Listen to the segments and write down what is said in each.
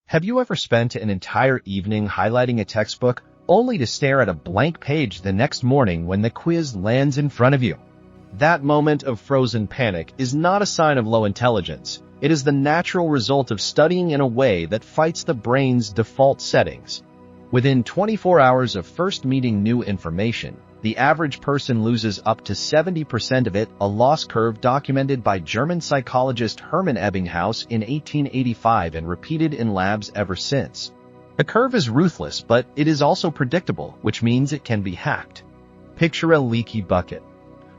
Have you ever spent an entire evening highlighting a textbook only to stare at a blank page the next morning when the quiz lands in front of you? That moment of frozen panic is not a sign of low intelligence. It is the natural result of studying in a way that fights the brain's default settings. Within 24 hours of first meeting new information, the average person loses up to 70% of it, a loss curve documented by German psychologist Hermann Ebbinghaus in 1885 and repeated in labs ever since. The curve is ruthless, but it is also predictable, which means it can be hacked. Picture a leaky bucket.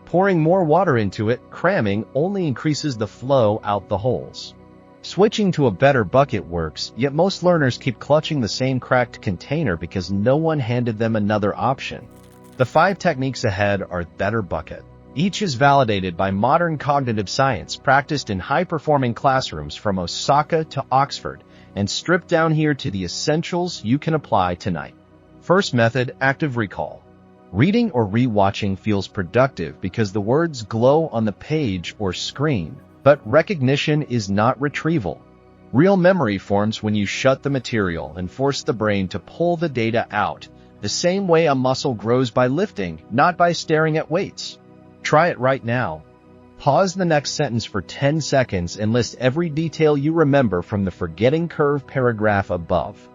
Pouring more water into it, cramming, only increases the flow out the holes. Switching to a better bucket works, yet most learners keep clutching the same cracked container because no one handed them another option. The 5 techniques ahead are better bucket. Each is validated by modern cognitive science practiced in high-performing classrooms from Osaka to Oxford and stripped down here to the essentials you can apply tonight. First method, active recall. Reading or re-watching feels productive because the words glow on the page or screen, but recognition is not retrieval. Real memory forms when you shut the material and force the brain to pull the data out, the same way a muscle grows by lifting, not by staring at weights. Try it right now. Pause the next sentence for 10 seconds and list every detail you remember from the forgetting curve paragraph above.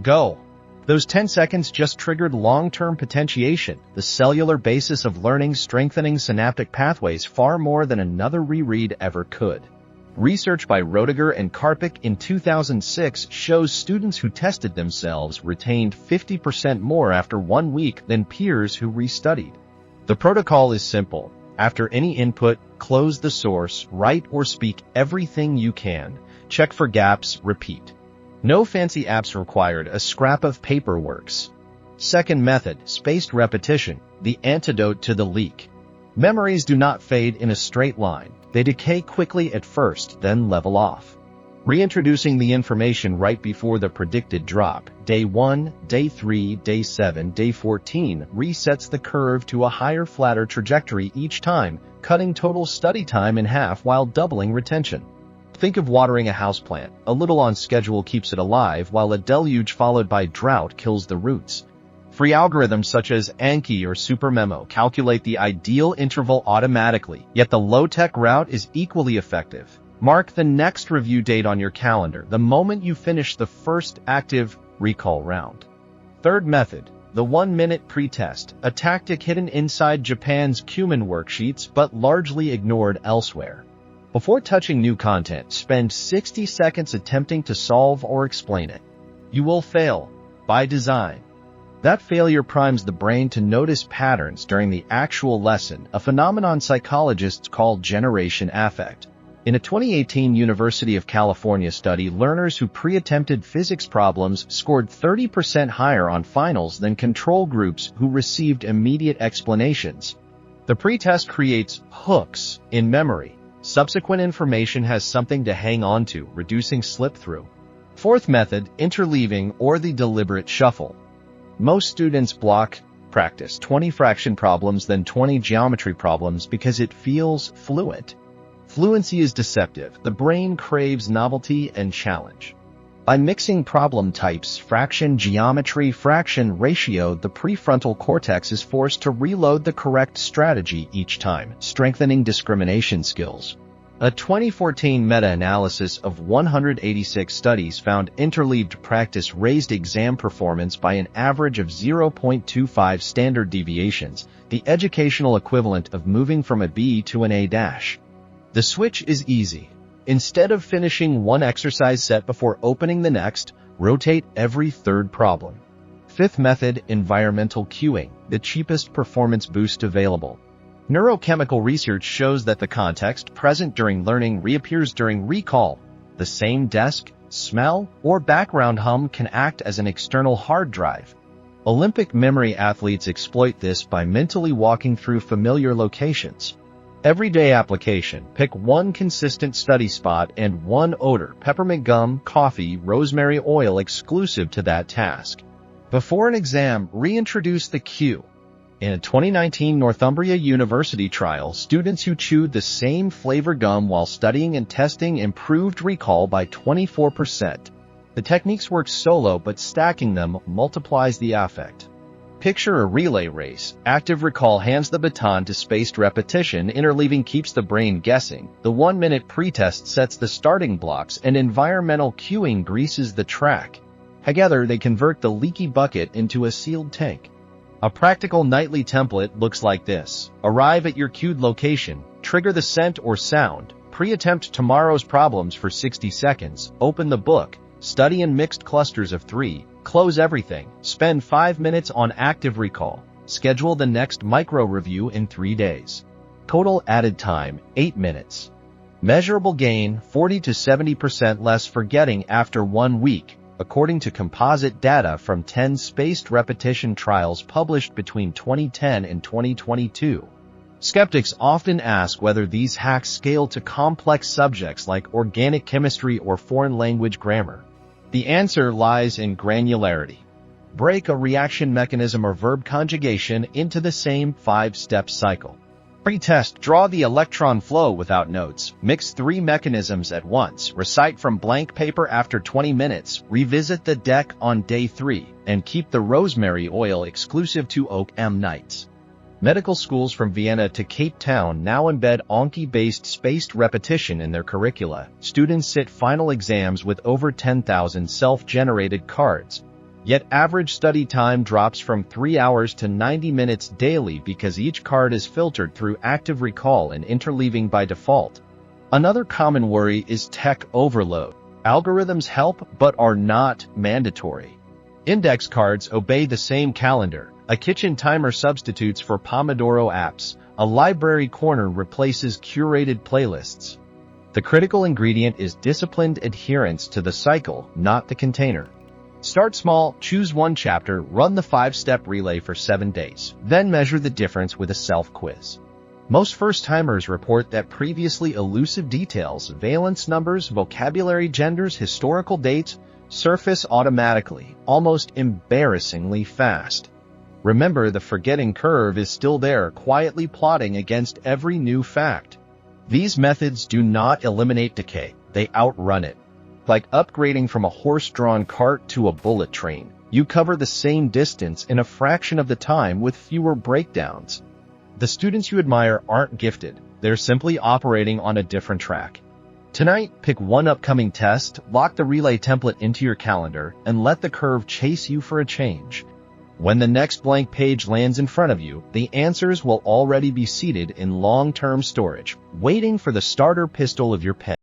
Go! Those 10 seconds just triggered long-term potentiation, the cellular basis of learning, strengthening synaptic pathways far more than another reread ever could. Research by Roediger and Karpik in 2006 shows students who tested themselves retained 50% more after 1 week than peers who restudied. The protocol is simple. After any input, close the source, write or speak everything you can. Check for gaps, repeat. No fancy apps required, a scrap of paper works. Second method, spaced repetition, the antidote to the leak. Memories do not fade in a straight line. They decay quickly at first, then level off. Reintroducing the information right before the predicted drop, day 1, day 3, day 7, day 14, resets the curve to a higher, flatter trajectory each time, cutting total study time in half while doubling retention. Think of watering a houseplant. A little on schedule keeps it alive, while a deluge followed by drought kills the roots. Free algorithms such as Anki or SuperMemo calculate the ideal interval automatically, yet the low-tech route is equally effective. Mark the next review date on your calendar, the moment you finish the first active recall round. Third method, the 1-minute pretest, a tactic hidden inside Japan's Kumin worksheets but largely ignored elsewhere. Before touching new content, spend 60 seconds attempting to solve or explain it. You will fail, by design. That failure primes the brain to notice patterns during the actual lesson, a phenomenon psychologists call generation affect. In a 2018 University of California study, learners who pre-attempted physics problems scored 30% higher on finals than control groups who received immediate explanations. The pretest creates hooks in memory. Subsequent information has something to hang on to, reducing slip-through. Fourth method, interleaving or the deliberate shuffle. Most students practice 20 fraction problems, then 20 geometry problems because it feels fluent. Fluency is deceptive. The brain craves novelty and challenge. By mixing problem types, fraction, geometry, fraction, ratio, the prefrontal cortex is forced to reload the correct strategy each time, strengthening discrimination skills. A 2014 meta-analysis of 186 studies found interleaved practice raised exam performance by an average of 0.25 standard deviations, the educational equivalent of moving from a B to an A-. The switch is easy. Instead of finishing one exercise set before opening the next, rotate every third problem. Fifth method, environmental cueing, the cheapest performance boost available. Neurochemical research shows that the context present during learning reappears during recall. The same desk, smell, or background hum can act as an external hard drive. Olympic memory athletes exploit this by mentally walking through familiar locations. Everyday application, pick one consistent study spot and one odor, peppermint gum, coffee, rosemary oil exclusive to that task. Before an exam, reintroduce the cue. In a 2019 Northumbria University trial, students who chewed the same flavor gum while studying and testing improved recall by 24%. The techniques work solo, but stacking them multiplies the affect. Picture a relay race. Active recall hands the baton to spaced repetition, interleaving keeps the brain guessing. The 1-minute pretest sets the starting blocks, and environmental cueing greases the track. Together, they convert the leaky bucket into a sealed tank. A practical nightly template looks like this. Arrive at your cued location, trigger the scent or sound, pre-attempt tomorrow's problems for 60 seconds, open the book, study in mixed clusters of 3, close everything, spend 5 minutes on active recall, schedule the next micro-review in 3 days. Total added time, 8 minutes. Measurable gain, 40 to 70% less forgetting after 1 week, according to composite data from 10 spaced repetition trials published between 2010 and 2022. Skeptics often ask whether these hacks scale to complex subjects like organic chemistry or foreign language grammar. The answer lies in granularity. Break a reaction mechanism or verb conjugation into the same 5-step cycle. Pre-test, draw the electron flow without notes, mix 3 mechanisms at once, recite from blank paper after 20 minutes, revisit the deck on day 3, and keep the rosemary oil exclusive to OCM nights. Medical schools from Vienna to Cape Town now embed Anki-based spaced repetition in their curricula. Students sit final exams with over 10,000 self-generated cards. Yet average study time drops from 3 hours to 90 minutes daily because each card is filtered through active recall and interleaving by default. Another common worry is tech overload. Algorithms help but are not mandatory. Index cards obey the same calendar. A kitchen timer substitutes for Pomodoro apps. A library corner replaces curated playlists. The critical ingredient is disciplined adherence to the cycle, not the container. Start small, choose 1 chapter, run the 5-step relay for 7 days, then measure the difference with a self-quiz. Most first-timers report that previously elusive details, valence numbers, vocabulary, genders, historical dates, surface automatically, almost embarrassingly fast. Remember, the forgetting curve is still there, quietly plotting against every new fact. These methods do not eliminate decay, they outrun it. Like upgrading from a horse-drawn cart to a bullet train, you cover the same distance in a fraction of the time with fewer breakdowns. The students you admire aren't gifted, they're simply operating on a different track. Tonight, pick 1 upcoming test, lock the relay template into your calendar, and let the curve chase you for a change. When the next blank page lands in front of you, the answers will already be seated in long-term storage, waiting for the starter pistol of your pen.